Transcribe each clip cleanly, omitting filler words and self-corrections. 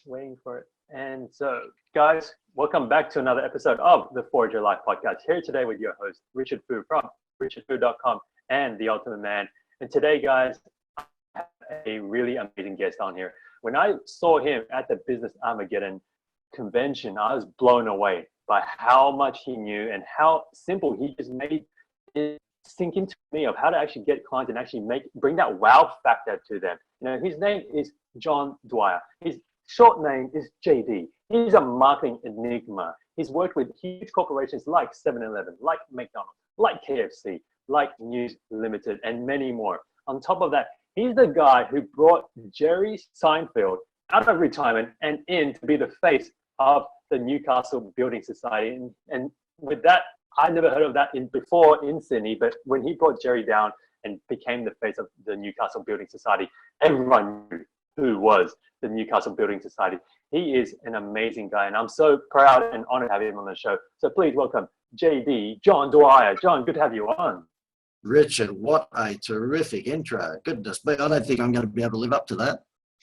Waiting for it. And so, guys, welcome back to another episode of the Forge Your Life podcast. Here today with your host, Richard Fu from richardfu.com and The Ultimate Man. And today, guys, I have a really amazing guest on here. When I saw him at the Business Armageddon convention, I was blown away by how much he knew and how simple he just made it sink into me of how to actually get clients and actually bring that wow factor to them. You know, his name is John Dwyer. His short name is JD. He's a marketing enigma. He's worked with huge corporations like 7-Eleven, like McDonald's, like KFC, like News Limited, and many more. On top of that, he's the guy who brought Jerry Seinfeld out of retirement and in to be the face of the Newcastle Building Society. And with that, I never heard of that before in Sydney, but when he brought Jerry down and became the face of the Newcastle Building Society, everyone knew who was the Newcastle Building Society. He is an amazing guy, and I'm so proud and honored to have him on the show. So please welcome JD, John Dwyer. John, good to have you on. Richard, what a terrific intro. Goodness me, I don't think I'm going to be able to live up to that.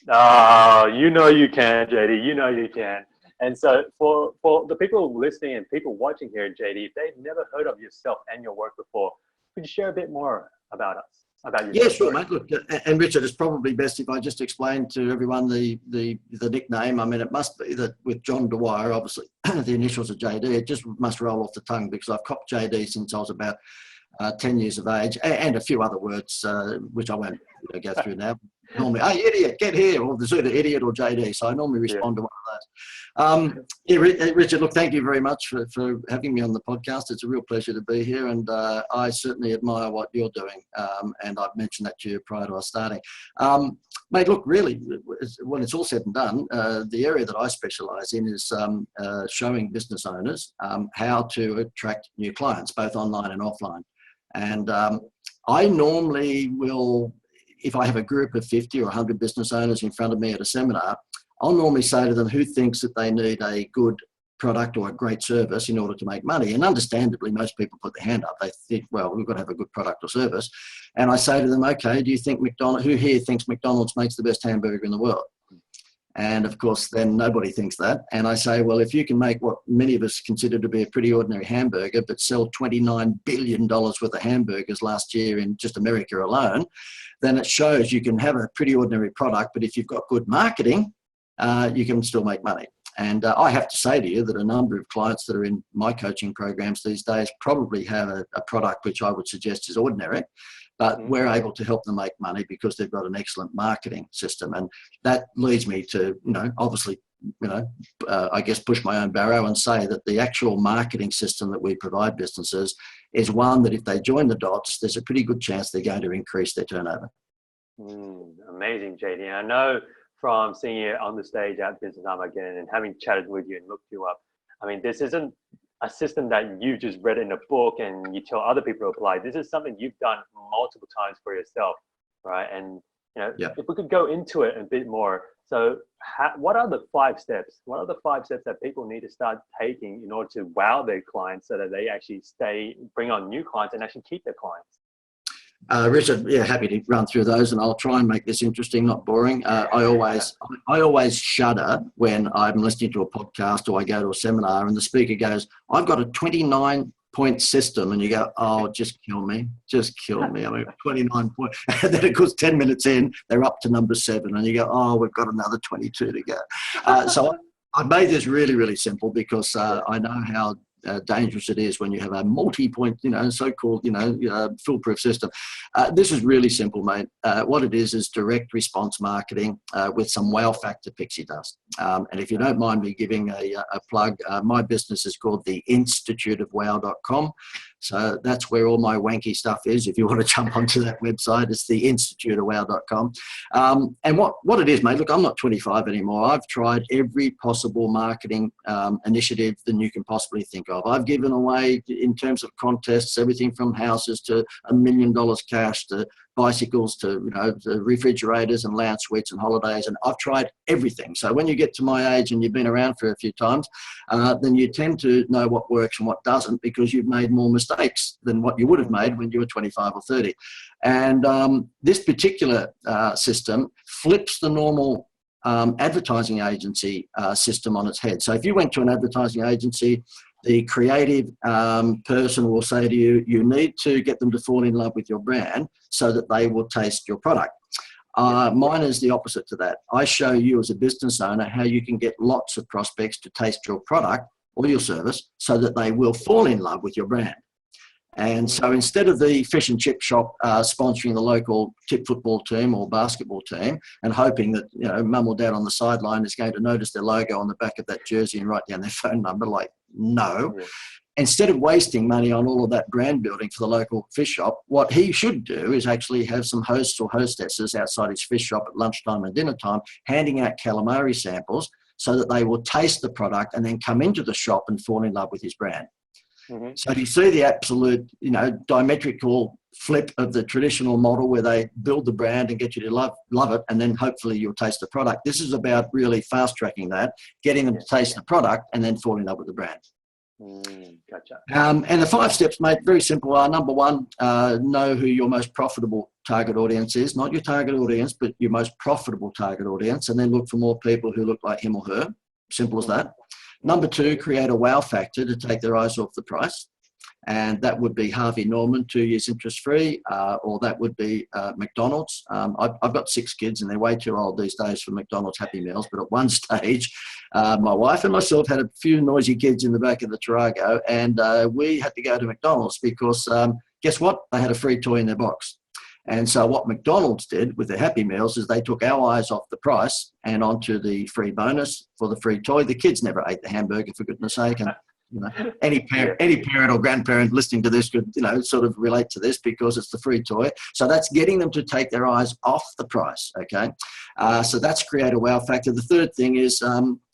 Oh, you know you can, JD. You know you can. And so for the people listening and people watching here, JD, if they've never heard of yourself and your work before, could you share a bit more about us? Yeah, sure, mate. Look, and Richard, it's probably best if I just explain to everyone the nickname. I mean, it must be that with John Dwyer, obviously, the initials are JD. It just must roll off the tongue because I've copped JD since I was about 10 years of age, and a few other words, which I won't go through now. Normally, hey, idiot, get here, or there's either idiot or JD. So I normally respond to one of those. Yeah, Richard, look, thank you very much for having me on the podcast. It's a real pleasure to be here, and I certainly admire what you're doing. And I've mentioned that to you prior to us starting. Mate, look, really, when it's all said and done, the area that I specialise in is showing business owners how to attract new clients, both online and offline. And I normally will, if I have a group of 50 or 100 business owners in front of me at a seminar, I'll normally say to them who thinks that they need a good product or a great service in order to make money. And understandably, most people put their hand up. They think, well, we've got to have a good product or service. And I say to them, okay, do you think who here thinks McDonald's makes the best hamburger in the world? And of course, then nobody thinks that. And I say, well, if you can make what many of us consider to be a pretty ordinary hamburger, but sell $29 billion worth of hamburgers last year in just America alone, then it shows you can have a pretty ordinary product, but if you've got good marketing, you can still make money. And I have to say to you that a number of clients that are in my coaching programs these days probably have a product which I would suggest is ordinary, but we're able to help them make money because they've got an excellent marketing system. And that leads me to, obviously, I guess push my own barrow and say that the actual marketing system that we provide businesses is one that if they join the dots, there's a pretty good chance they're going to increase their turnover. Amazing, JD. I know from seeing you on the stage at Business Armageddon and having chatted with you and looked you up, I mean, this isn't a system that you just read in a book and you tell other people to apply. This is something you've done multiple times for yourself, right? And if we could go into it a bit more. So what are the 5 steps? What are the 5 steps that people need to start taking in order to wow their clients so that they actually bring on new clients and actually keep their clients? Richard, yeah, happy to run through those, and I'll try and make this interesting, not boring. I always shudder when I'm listening to a podcast or I go to a seminar and the speaker goes, "I've got a 29-point system," and you go, "Oh, just kill me. I mean, 29 points." And then, of course, 10 minutes in, they're up to number 7, and you go, "Oh, we've got another 22 to go." So I made this really, really simple because I know how dangerous it is when you have a multi-point, so-called, foolproof system. This is really simple, mate. What it is direct response marketing with some wow factor pixie dust. And if you don't mind me giving a plug, my business is called the instituteofwow.com. So that's where all my wanky stuff is. If you want to jump onto that website, it's the instituteofwow.com. And what it is, mate, look, I'm not 25 anymore. I've tried every possible marketing initiative that you can possibly think of. I've given away, in terms of contests, everything from houses to $1 million cash to bicycles to refrigerators and lounge suites and holidays, and I've tried everything. So when you get to my age and you've been around for a few times, then you tend to know what works and what doesn't because you've made more mistakes than what you would have made when you were 25 or 30. And this particular system flips the normal advertising agency system on its head. So if you went to an advertising agency, the creative person will say to you, you need to get them to fall in love with your brand so that they will taste your product. Mine is the opposite to that. I show you as a business owner how you can get lots of prospects to taste your product or your service so that they will fall in love with your brand. And so instead of the fish and chip shop sponsoring the local tip football team or basketball team and hoping that, you know, mum or dad on the sideline is going to notice their logo on the back of that jersey and write down their phone number, like, no. Yeah. Instead of wasting money on all of that brand building for the local fish shop, what he should do is actually have some hosts or hostesses outside his fish shop at lunchtime and dinner time handing out calamari samples so that they will taste the product and then come into the shop and fall in love with his brand. Mm-hmm. So do you see the absolute, you know, diametrical flip of the traditional model where they build the brand and get you to love it, and then hopefully you'll taste the product? This is about really fast tracking that, getting them to taste the product and then fall in love with the brand. Gotcha. And the 5 steps, mate, very simple are: number 1, know who your most profitable target audience is, not your target audience, but your most profitable target audience, and then look for more people who look like him or her. Simple as that. Number 2, create a wow factor to take their eyes off the price. And that would be Harvey Norman, 2 years interest-free, or that would be McDonald's. I've got 6 kids and they're way too old these days for McDonald's Happy Meals. But at one stage, my wife and myself had a few noisy kids in the back of the Tarago, and we had to go to McDonald's because guess what? They had a free toy in their box. And so what McDonald's did with their Happy Meals is they took our eyes off the price and onto the free bonus for the free toy. The kids never ate the hamburger, for goodness sake. And you know, any parent or grandparent listening to this could, you know, sort of relate to this because it's the free toy. So that's getting them to take their eyes off the price, okay? So that's create a wow factor. The third thing is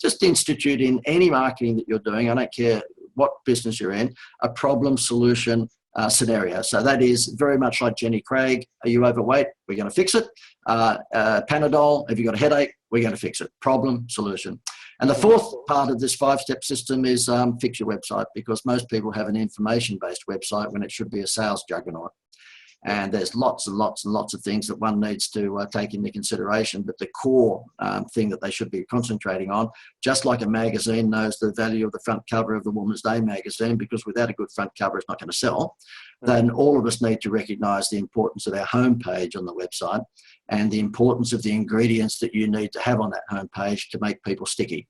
just institute in any marketing that you're doing, I don't care what business you're in, a problem solution scenario. So that is very much like Jenny Craig. Are you overweight? We're going to fix it. Panadol, have you got a headache? We're going to fix it. Problem, solution. And the fourth part of this 5-step system is fix your website, because most people have an information-based website when it should be a sales juggernaut. And there's lots and lots and lots of things that one needs to take into consideration. But the core thing that they should be concentrating on, just like a magazine knows the value of the front cover of the Woman's Day magazine, because without a good front cover, it's not going to sell, then all of us need to recognise the importance of our homepage on the website and the importance of the ingredients that you need to have on that homepage to make people sticky.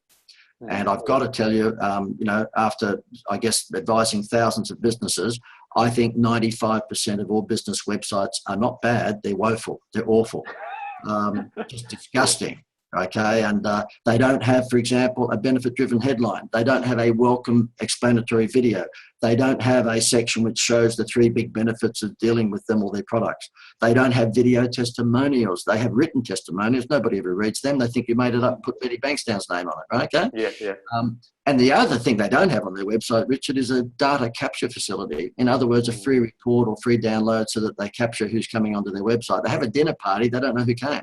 And I've got to tell you, you know, after, I guess, advising thousands of businesses, I think 95% of all business websites are not bad, they're woeful, they're awful, just disgusting, okay? And they don't have, for example, a benefit-driven headline. They don't have a welcome explanatory video. They don't have a section which shows the 3 big benefits of dealing with them or their products. They don't have video testimonials. They have written testimonials. Nobody ever reads them. They think you made it up and put Betty Bankstown's name on it, right? Okay? Yeah. And the other thing they don't have on their website, Richard, is a data capture facility. In other words, a free report or free download so that they capture who's coming onto their website. They have a dinner party. They don't know who came.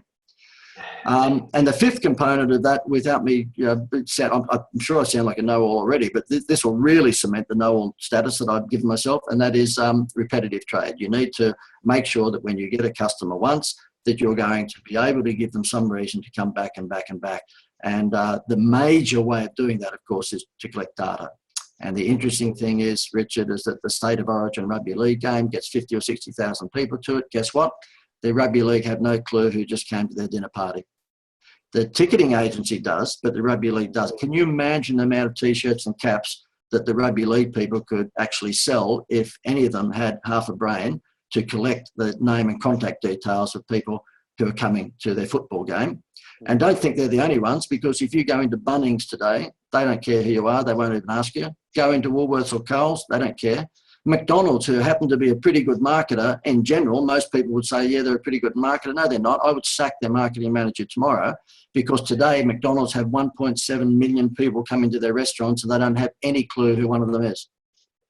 And the 5th component of that, without me, you know, I'm sure I sound like a know-all already, but this will really cement the know-all status that I've given myself, and that is repetitive trade. You need to make sure that when you get a customer once, that you're going to be able to give them some reason to come back and back and back. And the major way of doing that, of course, is to collect data. And the interesting thing is, Richard, is that the State of Origin rugby league game gets 50 or 60,000 people to it. Guess what? The rugby league have no clue who just came to their dinner party. The ticketing agency does, but the rugby league does. Can you imagine the amount of T-shirts and caps that the rugby league people could actually sell if any of them had half a brain to collect the name and contact details of people who are coming to their football game? And don't think they're the only ones, because if you go into Bunnings today, they don't care who you are. They won't even ask you. Go into Woolworths or Coles, they don't care. McDonald's, who happen to be a pretty good marketer in general, most people would say, yeah, they're a pretty good marketer. No, they're not. I would sack their marketing manager tomorrow, because today McDonald's have 1.7 million people come into their restaurants and they don't have any clue who one of them is.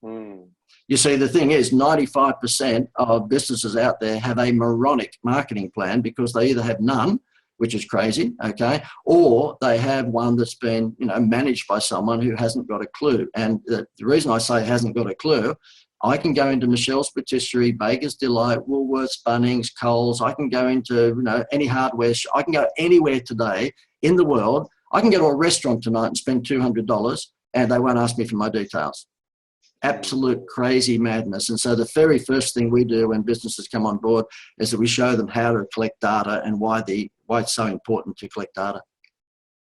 You see, the thing is, 95% of businesses out there have a moronic marketing plan, because they either have none, which is crazy, okay, or they have one that's been, you know, managed by someone who hasn't got a clue. And the reason I say hasn't got a clue I can go into Michelle's Patisserie, Baker's Delight, Woolworths, Bunnings, Coles. I can go into any hardware shop. I can go anywhere today in the world. I can go to a restaurant tonight and spend $200 and they won't ask me for my details. Absolute crazy madness. And so the very first thing we do when businesses come on board is that we show them how to collect data and why it's so important to collect data.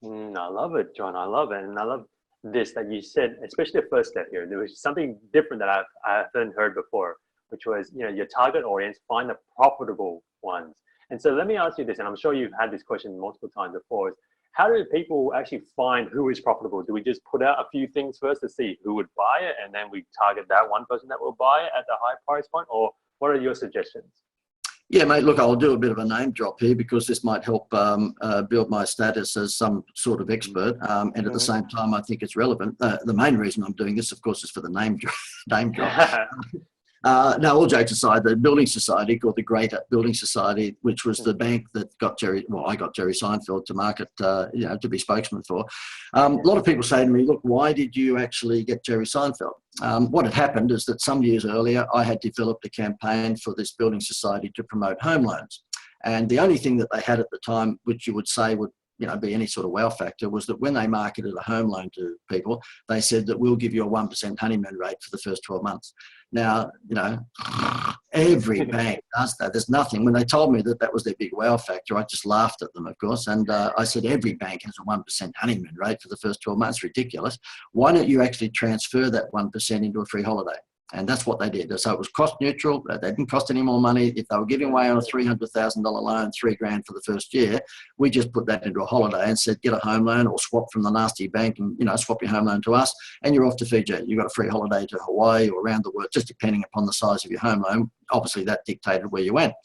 I love it, John. I love it. And I love this that you said, especially the first step here. There was something different that I haven't heard before, which was, your target audience, find the profitable ones. And so let me ask you this, and I'm sure you've had this question multiple times before, is how do people actually find who is profitable? Do we just put out a few things first to see who would buy it, and then we target that one person that will buy it at the high price point? Or what are your suggestions? Yeah, mate, look, I'll do a bit of a name drop here because this might help build my status as some sort of expert. And at the same time, I think it's relevant. The main reason I'm doing this, of course, is for the name drop. No, all jokes aside, the building society called the Greater Building Society, which was the bank that I got Jerry Seinfeld to market, to be spokesman for. A lot of people say to me, look, why did you actually get Jerry Seinfeld? What had happened is that some years earlier, I had developed a campaign for this building society to promote home loans. And the only thing that they had at the time, which you would say would be any sort of wow factor, was that when they marketed a home loan to people, they said that we'll give you a 1% honeymoon rate for the first 12 months. Now, every bank does that. There's nothing. When they told me that was their big wow factor, I just laughed at them, of course. And I said, every bank has a 1% honeymoon rate for the first 12 months. Ridiculous. Why don't you actually transfer that 1% into a free holiday? And that's what they did. So it was cost neutral. They didn't cost any more money. If they were giving away on a $300,000 loan, $3,000 for the first year, we just put that into a holiday and said, get a home loan or swap from the nasty bank and, swap your home loan to us and you're off to Fiji. You've got a free holiday to Hawaii or around the world, just depending upon the size of your home loan. Obviously, that dictated where you went.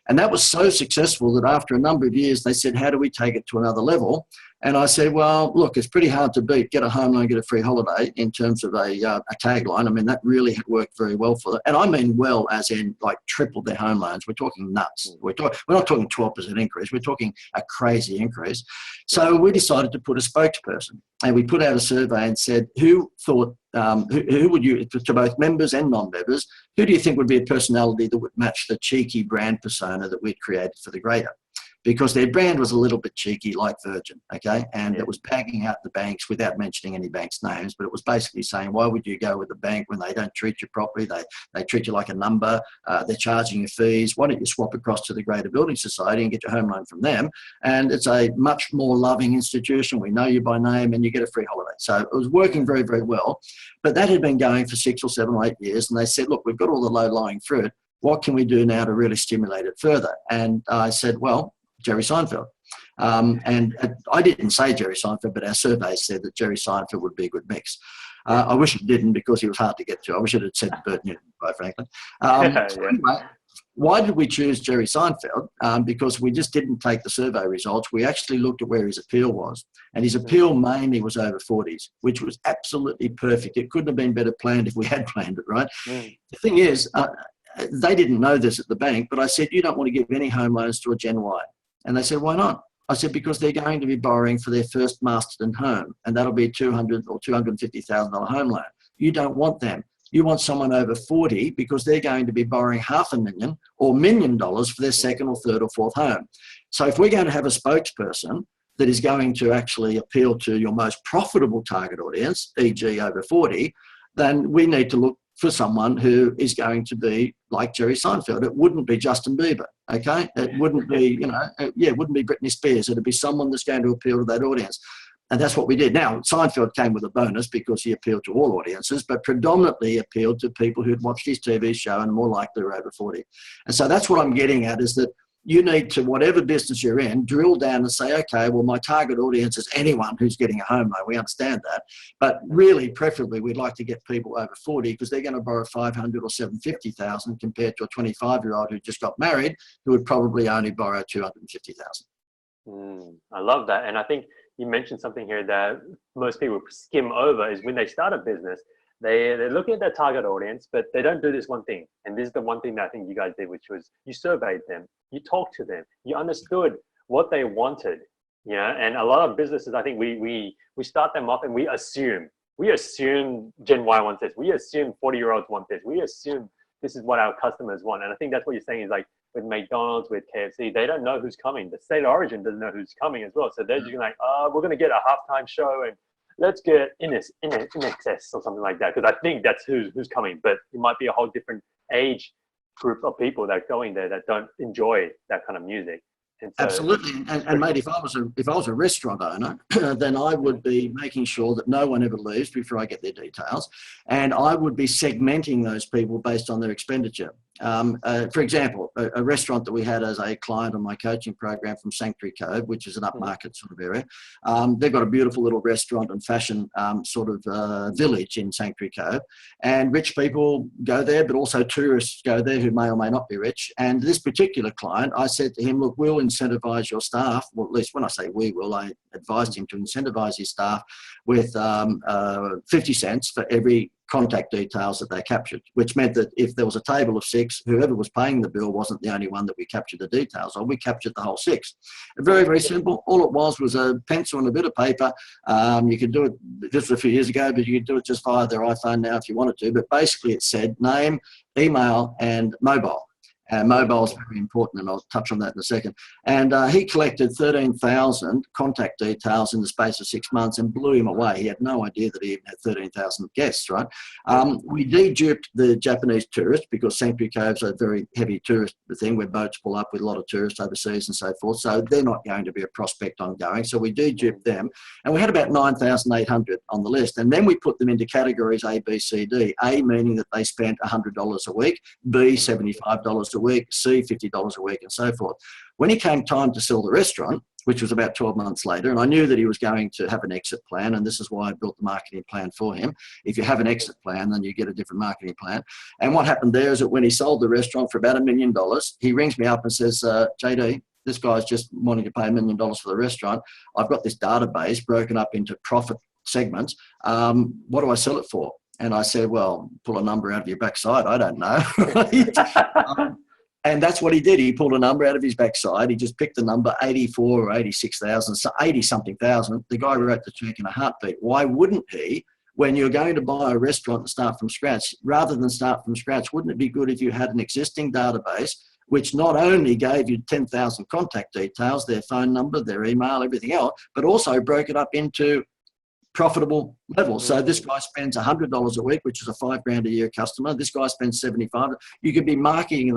And that was so successful that after a number of years, they said, how do we take it to another level? And I said, well, look, it's pretty hard to beat. Get a home loan, get a free holiday in terms of a tagline. I mean, that really had worked very well for them. And I mean well, as in like tripled their home loans. We're talking nuts. We're not talking 12% increase. We're talking a crazy increase. So we decided to put a spokesperson. And we put out a survey and said, who thought, who would you, to both members and non-members, who do you think would be a personality that would match the cheeky brand persona that we'd created for the Greater? Because their brand was a little bit cheeky, like Virgin, okay? And it was bagging out the banks without mentioning any banks' names, but it was basically saying, why would you go with the bank when they don't treat you properly? They treat you like a number. They're charging you fees. Why don't you swap across to the Greater Building Society and get your home loan from them? And it's a much more loving institution. We know you by name and you get a free holiday. So it was working very, very well. But that had been going for 6 or 7 or 8 years. And they said, look, we've got all the low-lying fruit. What can we do now to really stimulate it further? And I said, well, Jerry Seinfeld. And I didn't say Jerry Seinfeld, but our survey said that Jerry Seinfeld would be a good mix. I wish it didn't because he was hard to get to. I wish it had said Bert Newton, quite frankly. So anyway, why did we choose Jerry Seinfeld? Because we just didn't take the survey results. We actually looked at where his appeal was. And his appeal mainly was over 40s, which was absolutely perfect. It couldn't have been better planned if we had planned it, right? The thing is, they didn't know this at the bank, but I said, you don't want to give any home loans to a Gen Y. And they said, why not? I said, because they're going to be borrowing for their first Masterton home, and that'll be a $200,000 or $250,000 home loan. You don't want them. You want someone over 40 because they're going to be borrowing $500,000 or $1 million for their second or third or fourth home. So if we're going to have a spokesperson that is going to actually appeal to your most profitable target audience, e.g. over 40, then we need to look for someone who is going to be like Jerry Seinfeld. It wouldn't be Justin Bieber, okay? It wouldn't be, it wouldn't be Britney Spears. It'd be someone that's going to appeal to that audience. And that's what we did. Now, Seinfeld came with a bonus because he appealed to all audiences, but predominantly appealed to people who'd watched his TV show and more likely were over 40. And so that's what I'm getting at, is that you need to, whatever business you're in, drill down and say, okay, well, my target audience is anyone who's getting a home loan. We understand that. But really, preferably, we'd like to get people over 40 because they're going to borrow $500,000 or $750,000 compared to a 25-year-old who just got married who would probably only borrow $250,000. I love that. And I think you mentioned something here that most people skim over is when they start a business, they're looking at their target audience, but they don't do this one thing. And this is the one thing that I think you guys did, which was you surveyed them, you talked to them, you understood what they wanted. And a lot of businesses, I think we start them off and we assume we assume Gen Y wants this. We assume 40-year-olds want this. We assume this is what our customers want. And I think that's what you're saying is like with McDonald's, with KFC, they don't know who's coming. The state of origin doesn't know who's coming as well. So they're just like, oh, we're going to get a halftime show and let's get in excess or something like that. Because I think that's who's coming. But it might be a whole different age group of people that are going there that don't enjoy that kind of music. And so, absolutely, and mate, if I was a restaurant owner, then I would be making sure that no one ever leaves before I get their details, and I would be segmenting those people based on their expenditure. For example, a restaurant that we had as a client on my coaching program from Sanctuary Cove, which is an upmarket sort of area, they've got a beautiful little restaurant and fashion sort of village in Sanctuary Cove, and rich people go there, but also tourists go there who may or may not be rich. And this particular client, I said to him, look, we'll incentivize your staff, well, at least when I say we will, I advised him to incentivize his staff with 50 cents for every contact details that they captured, which meant that if there was a table of 6, whoever was paying the bill wasn't the only one that we captured the details of. We captured the whole 6. Very, very simple. All it was a pencil and a bit of paper. You could do it, this was a few years ago, but you could do it just via their iPhone now if you wanted to. But basically it said name, email, and mobile. Mobile is very important, and I'll touch on that in a second. And he collected 13,000 contact details in the space of 6 months and blew him away. He had no idea that he even had 13,000 guests, right? We de-duped the Japanese tourists because Sanctuary Cove's a very heavy tourist thing where boats pull up with a lot of tourists overseas and so forth. So they're not going to be a prospect ongoing. So we de-duped them. And we had about 9,800 on the list. And then we put them into categories A, B, C, D. A meaning that they spent $100 a week. B, $75 a week, C, $50 a week, and so forth. When it came time to sell the restaurant, which was about 12 months later, and I knew that he was going to have an exit plan, and this is why I built the marketing plan for him. If you have an exit plan, then you get a different marketing plan. And what happened there is that when he sold the restaurant for about $1 million, he rings me up and says, JD, this guy's just wanting to pay $1 million for the restaurant. I've got this database broken up into profit segments. What do I sell it for? And I said, well, pull a number out of your backside. I don't know. And that's what he did. He pulled a number out of his backside. He just picked the number 84 or 86,000, so 80 something thousand. The guy wrote the check in a heartbeat. Why wouldn't he? When you're going to buy a restaurant and start from scratch, rather than start from scratch, wouldn't it be good if you had an existing database which not only gave you 10,000 contact details, their phone number, their email, everything else, but also broke it up into profitable levels. So this guy spends $100 a week, which is a $5,000 a year customer. This guy spends 75. You could be marketing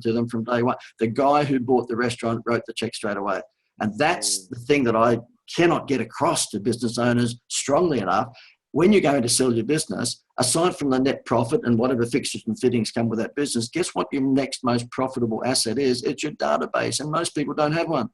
to them from day one. The guy who bought the restaurant wrote the check straight away. And that's the thing that I cannot get across to business owners strongly enough. When you're going to sell your business, aside from the net profit and whatever fixtures and fittings come with that business, guess what your next most profitable asset is? It's your database, and most people don't have one.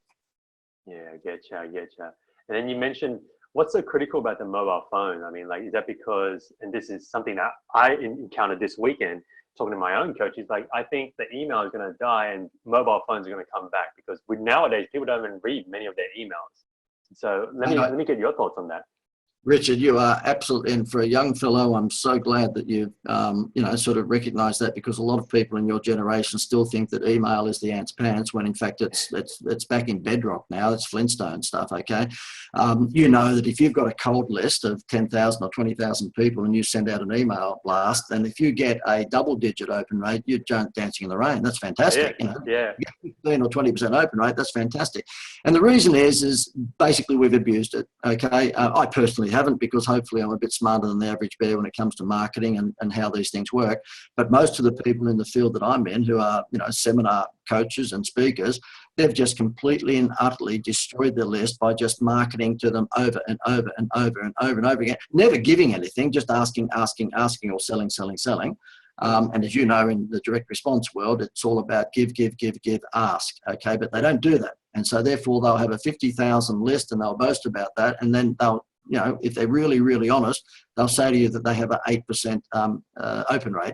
Yeah, I get you. And then you mentioned, what's so critical about the mobile phone? I mean, like, is that because, and this is something that I encountered this weekend, talking to my own coach, is like, I think the email is going to die and mobile phones are going to come back because nowadays people don't even read many of their emails. So let me get your thoughts on that. Richard, you are absolutely, and for a young fellow, I'm so glad that you've, sort of recognized that, because a lot of people in your generation still think that email is the ant's pants, when in fact it's back in bedrock now. It's Flintstone stuff, okay? You know that if you've got a cold list of 10,000 or 20,000 people and you send out an email blast, and if you get a double-digit open rate, you're dancing in the rain. That's fantastic. Yeah. You get 15 or 20% open rate, that's fantastic. And the reason is basically we've abused it, okay? I personally haven't, because hopefully I'm a bit smarter than the average bear when it comes to marketing and how these things work. But most of the people in the field that I'm in, who are, seminar coaches and speakers, they've just completely and utterly destroyed their list by just marketing to them over and over and over and over and over again, never giving anything, just asking, or selling. And as you know, in the direct response world, it's all about give, ask, okay? But they don't do that. And so therefore they'll have a 50,000 list and they'll boast about that. And then they'll, if they're really, really honest, they'll say to you that they have an 8% open rate.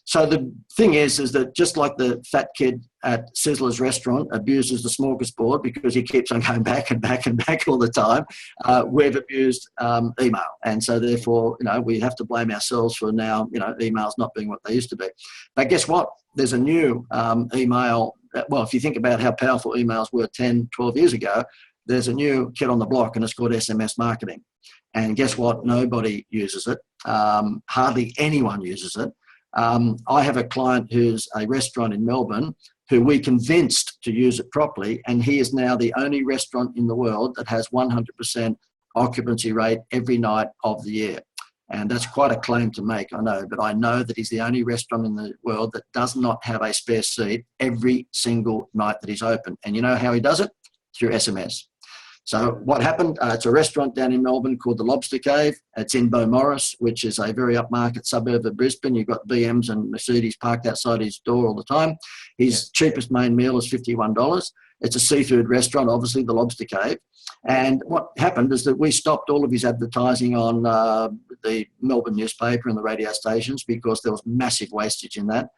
So the thing is that just like the fat kid at Sizzler's restaurant abuses the smorgasbord because he keeps on going back and back and back all the time, we've abused email. And so therefore, we have to blame ourselves for now, emails not being what they used to be. But guess what? There's a new email. Well, if you think about how powerful emails were 10, 12 years ago, there's a new kid on the block and it's called SMS marketing. And guess what? Nobody uses it. Hardly anyone uses it. I have a client who's a restaurant in Melbourne who we convinced to use it properly, and he is now the only restaurant in the world that has 100% occupancy rate every night of the year. And that's quite a claim to make, I know, but I know that he's the only restaurant in the world that does not have a spare seat every single night that he's open. And you know how he does it? Through SMS. So what happened, it's a restaurant down in Melbourne called the Lobster Cave. It's in Beaumaris, which is a very upmarket suburb of Brisbane. You've got BMs and Mercedes parked outside his door all the time. His cheapest main meal is $51. It's a seafood restaurant, obviously, the Lobster Cave. And what happened is that we stopped all of his advertising on the Melbourne newspaper and the radio stations because there was massive wastage in that.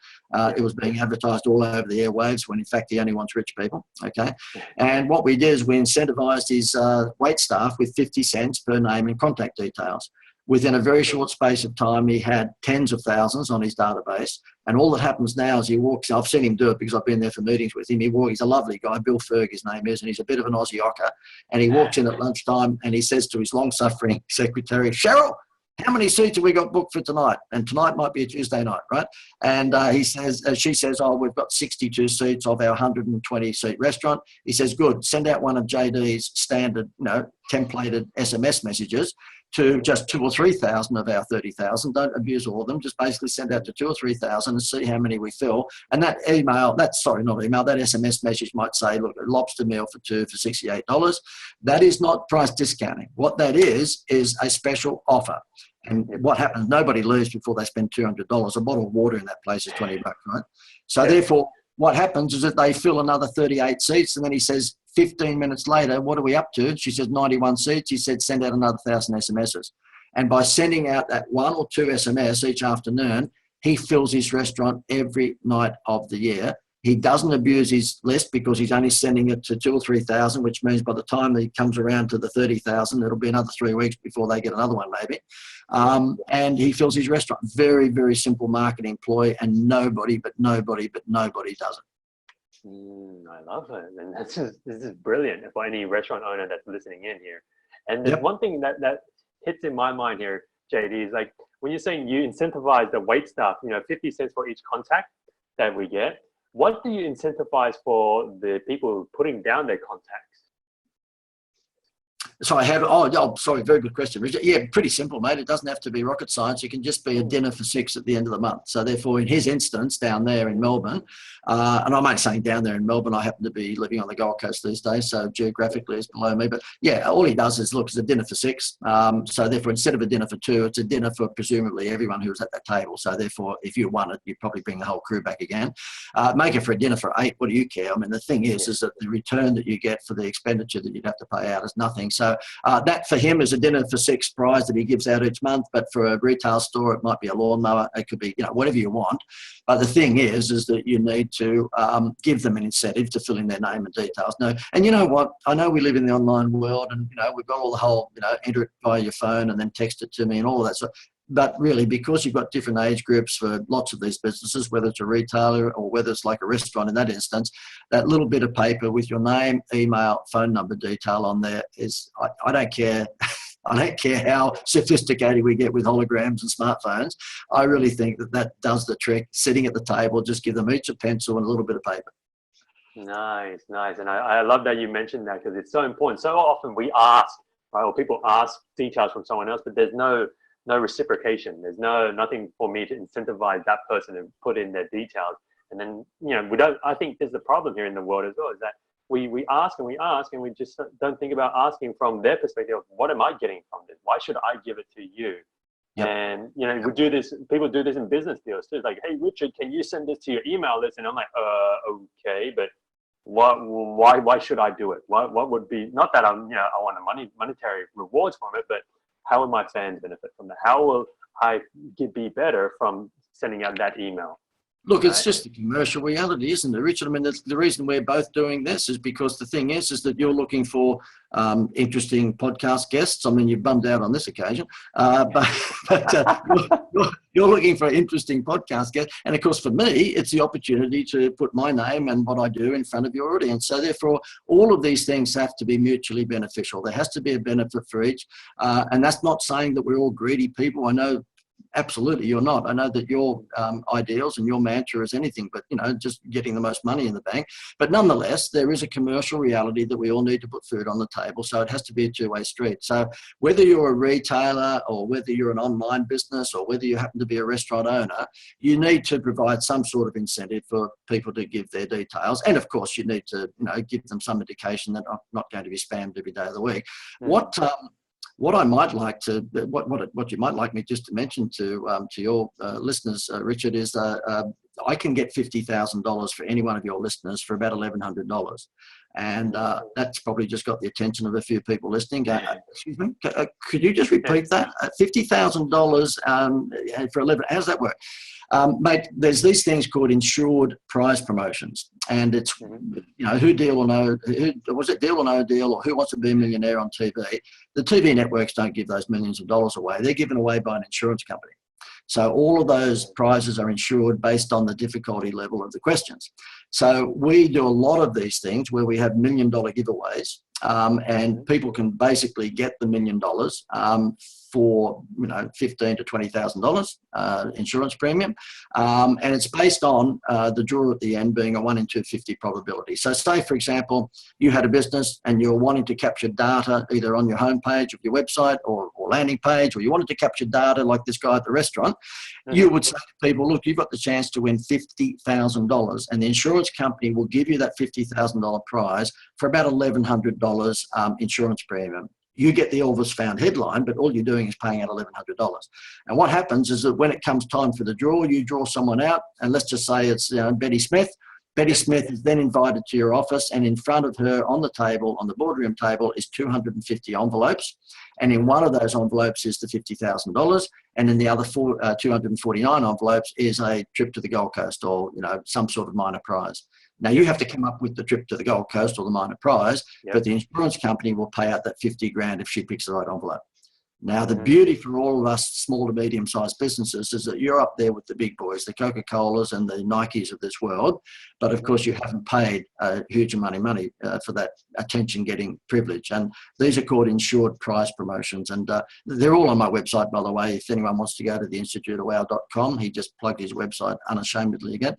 It was being advertised all over the airwaves when in fact he only wants rich people, okay? And what we did is we incentivised his wait staff with 50 cents per name and contact details. Within a very short space of time, he had tens of thousands on his database. And all that happens now is he walks, I've seen him do it because I've been there for meetings with him. He's a lovely guy, Bill Ferg, his name is, and he's a bit of an Aussie ocker. And he walks in at lunchtime and he says to his long-suffering secretary, Cheryl, how many seats have we got booked for tonight? And tonight might be a Tuesday night, right? And she says, oh, we've got 62 seats of our 120-seat restaurant. He says, good, send out one of JD's standard, templated SMS messages to just 2,000 or 3,000 of our 30,000. Don't abuse all of them. Just basically send out to 2,000 or 3,000 and see how many we fill. And that that SMS message might say, look, a lobster meal for two for $68. That is not price discounting. What that is a special offer. And what happens, nobody leaves before they spend $200. A bottle of water in that place is $20, right? So therefore, what happens is that they fill another 38 seats, and then he says, 15 minutes later, what are we up to? She says 91 seats. He said, send out another 1,000 SMSs. And by sending out that 1 or 2 SMS each afternoon, he fills his restaurant every night of the year. He doesn't abuse his list because he's only sending it to 2,000 or 3,000, which means by the time he comes around to the 30,000, it'll be another 3 weeks before they get another one maybe. And he fills his restaurant. Very, very simple marketing ploy, and nobody does it. I love it. And this is brilliant for any restaurant owner that's listening in here. And there's one thing that hits in my mind here, JD, is like when you're saying you incentivize the wait staff, 50 cents for each contact that we get, what do you incentivize for the people putting down their contacts? So I have, sorry, very good question, Richard. Yeah, pretty simple, mate. It doesn't have to be rocket science. It can just be a dinner for 6 at the end of the month. So therefore, in his instance, down there in Melbourne, and I'm only saying down there in Melbourne, I happen to be living on the Gold Coast these days, so geographically it's below me. But yeah, all he does is, look, it's a dinner for 6. So therefore, instead of a dinner for 2, it's a dinner for presumably everyone who was at that table. So therefore, if you won it, you'd probably bring the whole crew back again. Make it for a dinner for 8. What do you care? I mean, the thing is that the return that you get for the expenditure that you'd have to pay out is nothing. So that for him is a dinner for 6 prize that he gives out each month. But for a retail store, it might be a lawnmower. It could be, whatever you want. But the thing is that you need to give them an incentive to fill in their name and details. No, and you know what? I know we live in the online world, and we've got all the whole, enter it via your phone and then text it to me and all of that. So, but really, because you've got different age groups for lots of these businesses, whether it's a retailer or whether it's like a restaurant in that instance, that little bit of paper with your name, email, phone number detail on there is, I don't care. I don't care how sophisticated we get with holograms and smartphones. I really think that does the trick. Sitting at the table, just give them each a pencil and a little bit of paper. Nice. And I love that you mentioned that, because it's so important. So often we ask, right, or people ask details from someone else, but there's no reciprocation. There's nothing for me to incentivize that person to put in their details. And then, I think there's the problem here in the world as well, is that we ask and we just don't think about asking from their perspective of, what am I getting from this? Why should I give it to you? Yep. And, we do this, people do this in business deals too. It's like, hey, Richard, can you send this to your email list? And I'm like, okay, but why should I do it? What would be, not that I want a monetary rewards from it, but how will my fans benefit from that? How will I be better from sending out that email? Look, it's right? just the commercial reality, isn't it, Richard? I mean, the reason we're both doing this is because the thing is that you're looking for interesting podcast guests. I mean, you've bummed out on this occasion, but you're looking for interesting podcast guests. And of course, for me, it's the opportunity to put my name and what I do in front of your audience. So therefore, all of these things have to be mutually beneficial. There has to be a benefit for each. And that's not saying that we're all greedy people. I know. Absolutely, you're not. I know that your ideals and your mantra is anything but, just getting the most money in the bank. But nonetheless, there is a commercial reality that we all need to put food on the table. So it has to be a two-way street. So whether you're a retailer or whether you're an online business or whether you happen to be a restaurant owner, you need to provide some sort of incentive for people to give their details. And of course, you need to, give them some indication that I'm not going to be spammed every day of the week. What I might like to, what you might like me just to mention to your listeners, Richard, is I can get $50,000 for any one of your listeners for about $1,100, and that's probably just got the attention of a few people listening. Excuse me, could you just repeat that? $50,000 for 11. How does that work? Mate, there's these things called insured prize promotions, and it's who deal or no, was it Deal or No Deal, or Who Wants to Be a Millionaire on TV. The TV networks don't give those millions of dollars away. They're given away by an insurance company. So all of those prizes are insured based on the difficulty level of the questions. So we do a lot of these things where we have $1 million giveaways, and people can basically get the $1 million for $15,000 to $20,000 insurance premium, and it's based on the draw at the end being a 1 in 250 probability. So say, for example, you had a business and you're wanting to capture data either on your homepage of your website or landing page, or you wanted to capture data like this guy at the restaurant. You would say to people, look, you've got the chance to win $50,000, and the insurance company will give you that $50,000 prize for about $1,100 insurance premium. You get the Elvis found headline, but all you're doing is paying out $1,100. And what happens is that when it comes time for the draw, you draw someone out, and let's just say it's Betty Smith. Betty Smith is then invited to your office, and in front of her on the table, on the boardroom table, is 250 envelopes. And in one of those envelopes is the $50,000, and in the other 249 envelopes is a trip to the Gold Coast, or some sort of minor prize. Now, you have to come up with the trip to the Gold Coast or the minor prize, but the insurance company will pay out that 50 grand if she picks the right envelope. Now, the beauty for all of us small to medium-sized businesses is that you're up there with the big boys, the Coca-Colas and the Nikes of this world. But, of course, you haven't paid a huge amount of money for that attention-getting privilege. And these are called insured prize promotions. And they're all on my website, by the way. If anyone wants to go to theinstituteofwow.com, he just plugged his website unashamedly again.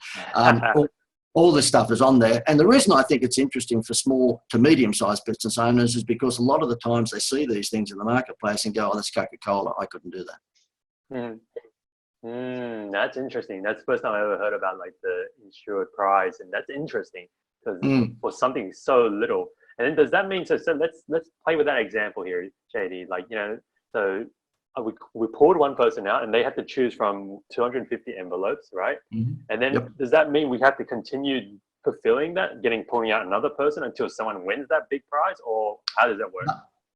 All this stuff is on there. And the reason I think it's interesting for small to medium-sized business owners is because a lot of the times they see these things in the marketplace and go, oh, that's Coca-Cola, I couldn't do that. That's interesting. That's the first time I ever heard about like the insured prize, and that's interesting because for something so little. And then does that mean, so let's play with that example here, JD, like, so we pulled one person out and they had to choose from 250 envelopes, right? And then does that mean we have to continue fulfilling that, pulling out another person until someone wins that big prize, or how does that work?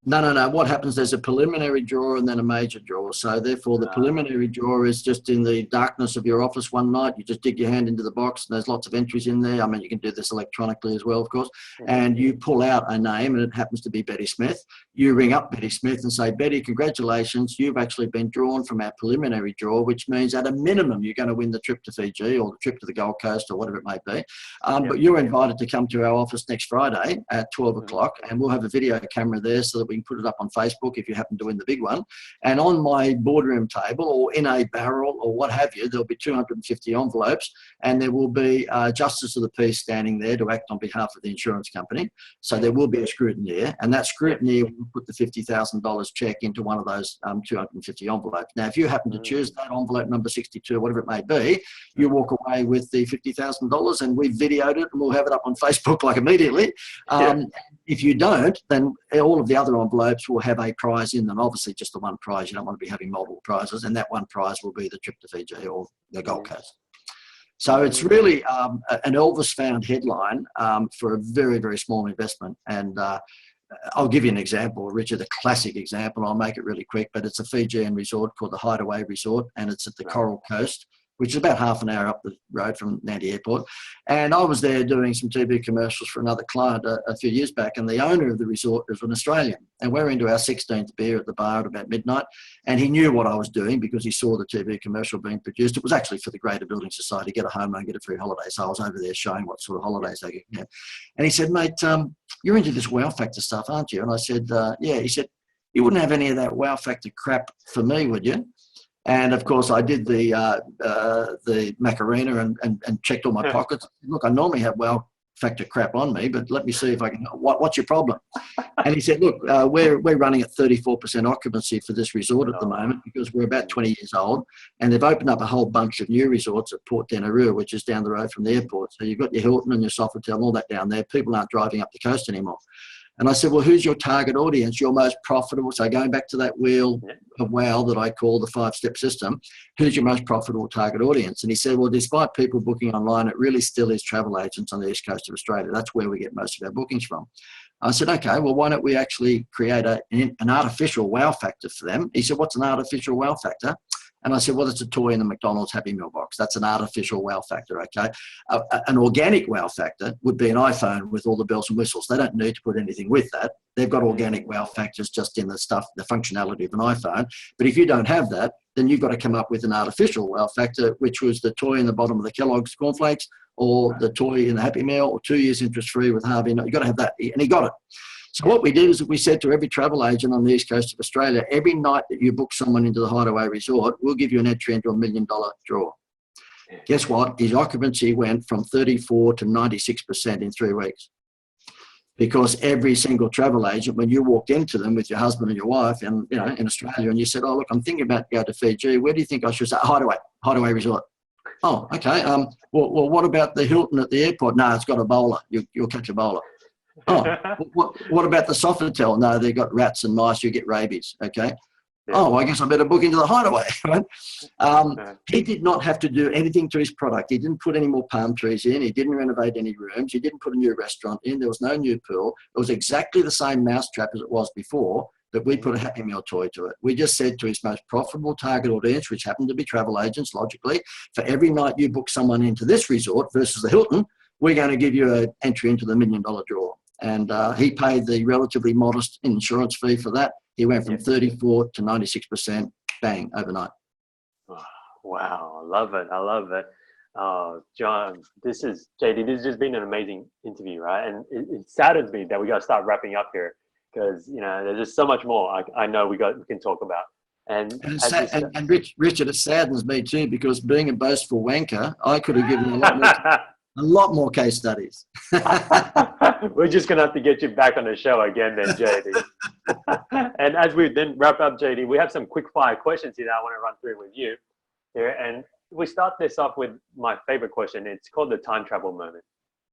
No. What happens, there's a preliminary draw and then a major draw. So therefore the preliminary draw is just in the darkness of your office one night. You just dig your hand into the box and there's lots of entries in there. I mean, you can do this electronically as well, of course. And you pull out a name and it happens to be Betty Smith. You ring up Betty Smith and say, Betty, congratulations. You've actually been drawn from our preliminary draw, which means at a minimum, you're going to win the trip to Fiji or the trip to the Gold Coast or whatever it may be. But you're invited to come to our office next Friday at 12 o'clock and we'll have a video camera there so that we can put it up on Facebook if you happen to win the big one. And on my boardroom table or in a barrel or what have you, there'll be 250 envelopes and there will be a Justice of the Peace standing there to act on behalf of the insurance company. So there will be a scrutineer, and that scrutineer will put the $50,000 check into one of those 250 envelopes. Now, if you happen to choose that envelope number 62, whatever it may be, you walk away with the $50,000 and we've videoed it and we'll have it up on Facebook like immediately. If you don't, then all of the other envelopes will have a prize in them. Obviously, just the one prize. You don't want to be having multiple prizes, and that one prize will be the trip to Fiji or the Gold Coast. So it's really an Elvis found headline for a very, very small investment. And I'll give you an example, Richard, a classic example. I'll make it really quick, but it's a Fijian resort called the Hideaway Resort, and it's at the Coral Coast. which is about half an hour up the road from Nandi Airport. And I was there doing some TV commercials for another client a few years back, and the owner of the resort was an Australian. And we're into our 16th beer at the bar at about midnight, and he knew what I was doing because he saw the TV commercial being produced. It was actually for the Greater Building Society, get a home loan, get a free holiday. So I was over there showing what sort of holidays they get. Yeah. And he said, mate, you're into this wow factor stuff, aren't you? And I said, yeah. He said, you wouldn't have any of that wow factor crap for me, would you? And of course, I did the Macarena and checked all my pockets. Look, I normally have wow factor crap on me, but let me see if I can. What's your problem? And he said, look, we're running at 34% occupancy for this resort at the moment because we're about 20 years old, and they've opened up a whole bunch of new resorts at Port Denaroo, which is down the road from the airport. So you've got your Hilton and your Sofitel and all that down there. People aren't driving up the coast anymore. And I said, well, who's your target audience? Your most profitable. So going back to that wheel of wow that I call the 5-step system, who's your most profitable target audience? And he said, well, despite people booking online, it really still is travel agents on the east coast of Australia. That's where we get most of our bookings from. I said, okay, well, why don't we actually create an artificial wow factor for them? He said, what's an artificial wow factor? And I said, well, it's a toy in the McDonald's Happy Meal box. That's an artificial wow factor, okay? An organic wow factor would be an iPhone with all the bells and whistles. They don't need to put anything with that. They've got organic wow factors just in the stuff, the functionality of an iPhone. But if you don't have that, then you've got to come up with an artificial wow factor, which was the toy in the bottom of the Kellogg's cornflakes or the toy in the Happy Meal or 2 years interest-free with Harvey. You've got to have that. And he got it. So what we did is we said to every travel agent on the east coast of Australia, every night that you book someone into the Hideaway Resort, we'll give you an entry into $1 million draw. Guess what? His occupancy went from 34 to 96% in 3 weeks. Because every single travel agent, when you walked into them with your husband and your wife and, you know, in Australia, and you said, oh, look, I'm thinking about going to Fiji. Where do you think I should say? Hideaway Resort. Oh, okay. Well, what about the Hilton at the airport? No, it's got a bowler. You'll catch a bowler. Oh, what about the Sofitel? No, they've got rats and mice. You get rabies. Okay. Yeah. Oh, I guess I better book into the Hideaway. Right? He did not have to do anything to his product. He didn't put any more palm trees in. He didn't renovate any rooms. He didn't put a new restaurant in. There was no new pool. It was exactly the same mousetrap as it was before, but we put a Happy Meal toy to it. We just said to his most profitable target audience, which happened to be travel agents, logically, for every night you book someone into this resort versus the Hilton, we're going to give you an entry into the $1 million draw. And he paid the relatively modest insurance fee for that. He went from 34 to 96%, bang, overnight. Oh, wow, I love it. I love it. John, this has just been an amazing interview, right? And it saddens me that we got to start wrapping up here because, you know, there's just so much more I know we can talk about. And Richard, it saddens me too because being a boastful wanker, I could have given a lot more case studies. We're just going to have to get you back on the show again then, JD. And as we then wrap up, JD, we have some quick fire questions here that I want to run through with you here. And we start this off with my favorite question. It's called the time travel moment.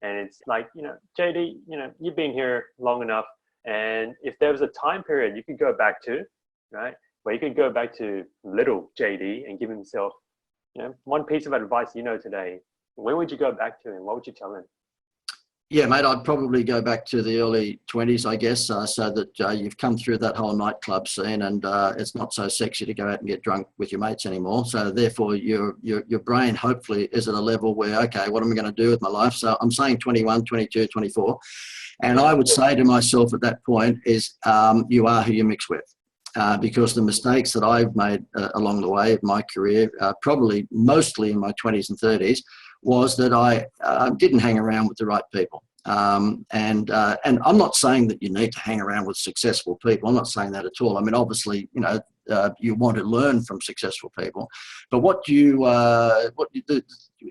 And it's like, you know, JD, you know, you've been here long enough. And if there was a time period you could go back to, right, where you could go back to little JD and give himself, you know, one piece of advice you know today, where would you go back to and what would you tell him? Yeah, mate, I'd probably go back to the early 20s, I guess, so that you've come through that whole nightclub scene and it's not so sexy to go out and get drunk with your mates anymore. So therefore, your brain hopefully is at a level where, okay, what am I going to do with my life? So I'm saying 21, 22, 24. And I would say to myself at that point is you are who you mix with. Because the mistakes that I've made along the way of my career, probably mostly in my 20s and 30s, was that I didn't hang around with the right people. And I'm not saying that you need to hang around with successful people. I'm not saying that at all. I mean, obviously, you know, you want to learn from successful people, but who you want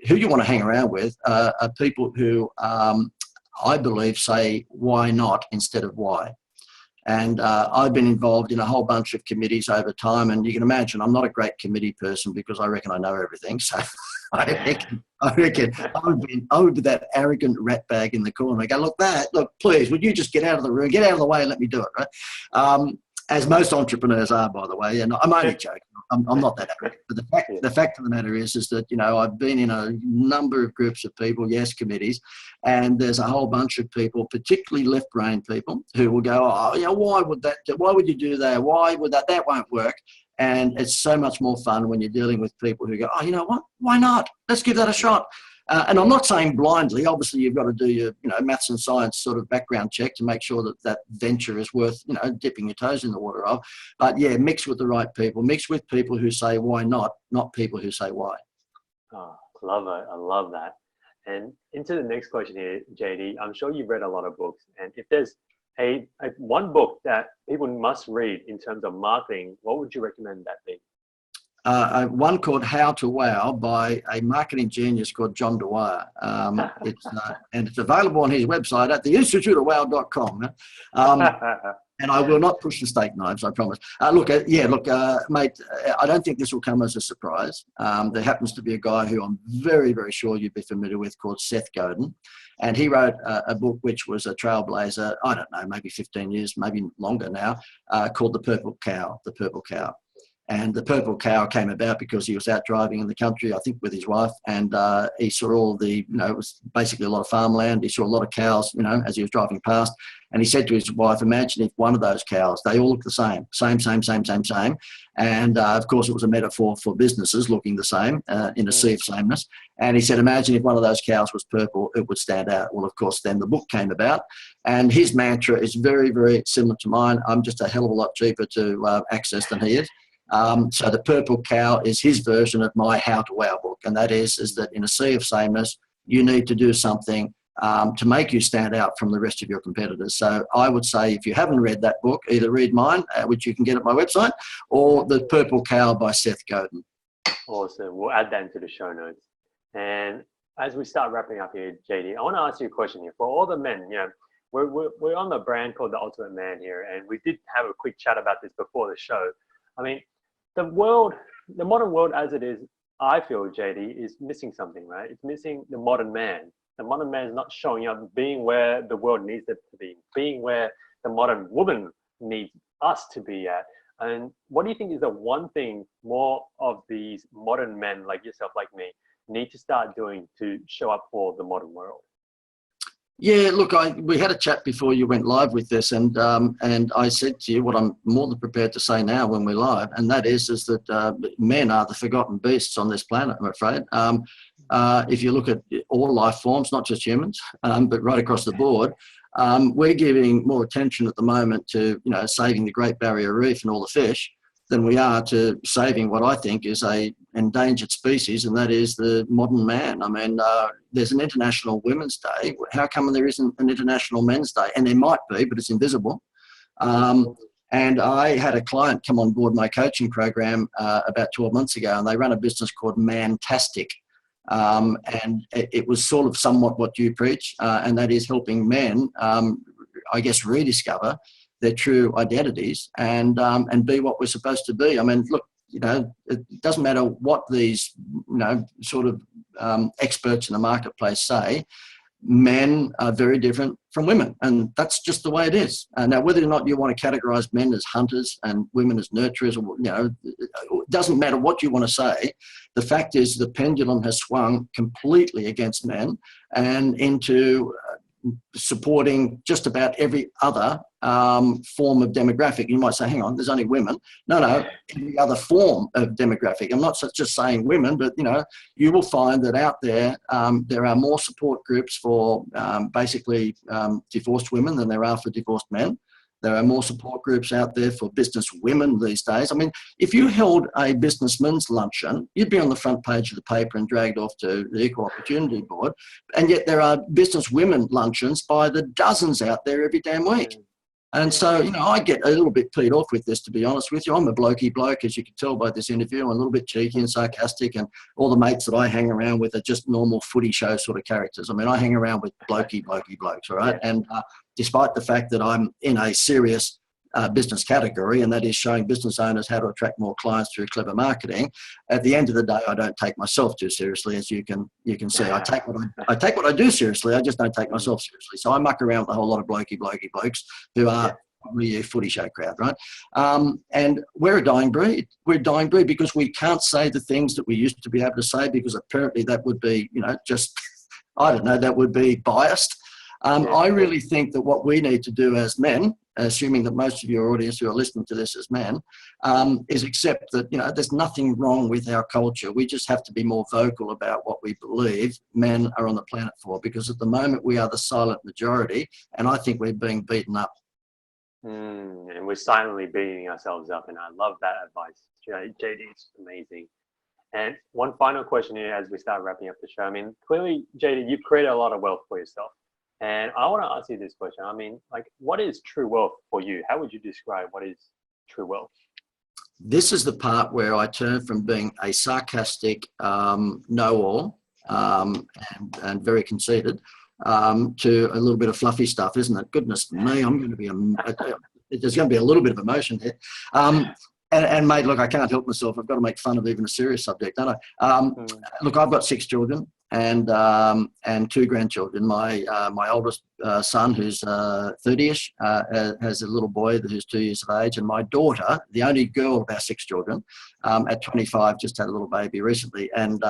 to hang around with are people who I believe say why not instead of why. And I've been involved in a whole bunch of committees over time. And you can imagine I'm not a great committee person because I reckon I know everything. So I reckon I would be that arrogant ratbag in the corner. I go, look, please, would you just get out of the room, get out of the way and let me do it, right? As most entrepreneurs are, by the way. And I'm only joking. I'm not that arrogant. But the fact of the matter is that, you know, I've been in a number of groups of people, yes, committees, and there's a whole bunch of people, particularly left-brain people, who will go, oh, you know, why would you do that? Why would that won't work. And it's so much more fun when you're dealing with people who go, oh, you know what? Why not? Let's give that a shot. And I'm not saying blindly. Obviously, you've got to do your, you know, maths and science sort of background check to make sure that that venture is worth, you know, dipping your toes in the water of. But yeah, mix with the right people. Mix with people who say why not people who say why. Oh, love it. I love that. And into the next question here, JD. I'm sure you've read a lot of books, and if there's a one book that people must read in terms of marketing, what would you recommend that be? One called How to Wow by a marketing genius called John Dwyer. And it's available on his website at theinstituteofwow.com. And I will not push the steak knives, I promise. Mate, I don't think this will come as a surprise. There happens to be a guy who I'm very, very sure you'd be familiar with called Seth Godin. And he wrote a book which was a trailblazer, I don't know, maybe 15 years, maybe longer now, called The Purple Cow. And the purple cow came about because he was out driving in the country, I think with his wife, and he saw all the, you know, it was basically a lot of farmland. He saw a lot of cows, you know, as he was driving past. And he said to his wife, imagine if one of those cows, they all look the same. And of course, it was a metaphor for businesses looking the same in a sea of sameness. And he said, imagine if one of those cows was purple, it would stand out. Well, of course, then the book came about. And his mantra is very, very similar to mine. I'm just a hell of a lot cheaper to access than he is. So the purple cow is his version of my How to Wow book. And that is that in a sea of sameness, you need to do something to make you stand out from the rest of your competitors. So I would say if you haven't read that book, either read mine, which you can get at my website, or The Purple Cow by Seth Godin. Awesome. We'll add that into the show notes. And as we start wrapping up here, JD, I want to ask you a question here. For all the men, you know, we're on the brand called The Ultimate Man here, and we did have a quick chat about this before the show. I mean, the modern world as it is, I feel, JD, is missing something, right? It's missing the modern man. The modern man is not showing up, being where the world needs it to be, being where the modern woman needs us to be at. And what do you think is the one thing more of these modern men like yourself, like me, need to start doing to show up for the modern world? Yeah, look, we had a chat before you went live with this, and I said to you what I'm more than prepared to say now when we're live, and that is that men are the forgotten beasts on this planet, I'm afraid. If you look at all life forms, not just humans, but right across the board, we're giving more attention at the moment to, you know, saving the Great Barrier Reef and all the fish than we are to saving what I think is a endangered species, and that is the modern man. I mean, there's an International Women's Day. How come there isn't an International Men's Day? And there might be, but it's invisible. And I had a client come on board my coaching program about 12 months ago, and they run a business called Mantastic. And it was sort of somewhat what you preach, and that is helping men, I guess, rediscover their true identities and be what we're supposed to be. I mean, look, you know, it doesn't matter what these, you know, sort of experts in the marketplace say. Men are very different from women, and that's just the way it is. Now, whether or not you want to categorize men as hunters and women as nurturers, or, you know, it doesn't matter what you want to say. The fact is the pendulum has swung completely against men and into supporting just about every other form of demographic. You might say, hang on, there's only women. No, every other form of demographic. I'm not just saying women, but, you know, you will find that out there, there are more support groups for basically divorced women than there are for divorced men. There are more support groups out there for business women these days. I mean, if you held a businessman's luncheon, you'd be on the front page of the paper and dragged off to the Equal Opportunity Board. And yet there are business women luncheons by the dozens out there every damn week. And so, you know, I get a little bit peed off with this, to be honest with you. I'm a blokey bloke, as you can tell by this interview. I'm a little bit cheeky and sarcastic, and all the mates that I hang around with are just normal footy show sort of characters. I mean, I hang around with blokey blokes, all right? And despite the fact that I'm in a serious business category, and that is showing business owners how to attract more clients through clever marketing, at the end of the day, I don't take myself too seriously, as you can see. I take what I do seriously. I just don't take myself seriously. So I muck around with a whole lot of blokey blokes who are probably your footy show crowd, right? And we're a dying breed. We're a dying breed because we can't say the things that we used to be able to say because apparently that would be, just, I don't know, that would be biased. I really think that what we need to do as men, assuming that most of your audience who are listening to this as men, is accept that, there's nothing wrong with our culture. We just have to be more vocal about what we believe men are on the planet for, because at the moment we are the silent majority, and I think we're being beaten up. And we're silently beating ourselves up, and I love that advice. JD, it's amazing. And one final question here as we start wrapping up the show. I mean, clearly, JD, you've created a lot of wealth for yourself. And I want to ask you this question. I mean, what is true wealth for you? How would you describe what is true wealth? This is the part where I turn from being a sarcastic know-all and very conceited to a little bit of fluffy stuff, isn't it? Goodness me, I'm going to be there's going to be a little bit of emotion here. And mate, look, I can't help myself. I've got to make fun of even a serious subject, don't I? Look, I've got 6 children and 2 grandchildren. My oldest son, who's 30-ish, has a little boy who's 2 years of age, and my daughter, the only girl of our 6 children, at 25, just had a little baby recently. And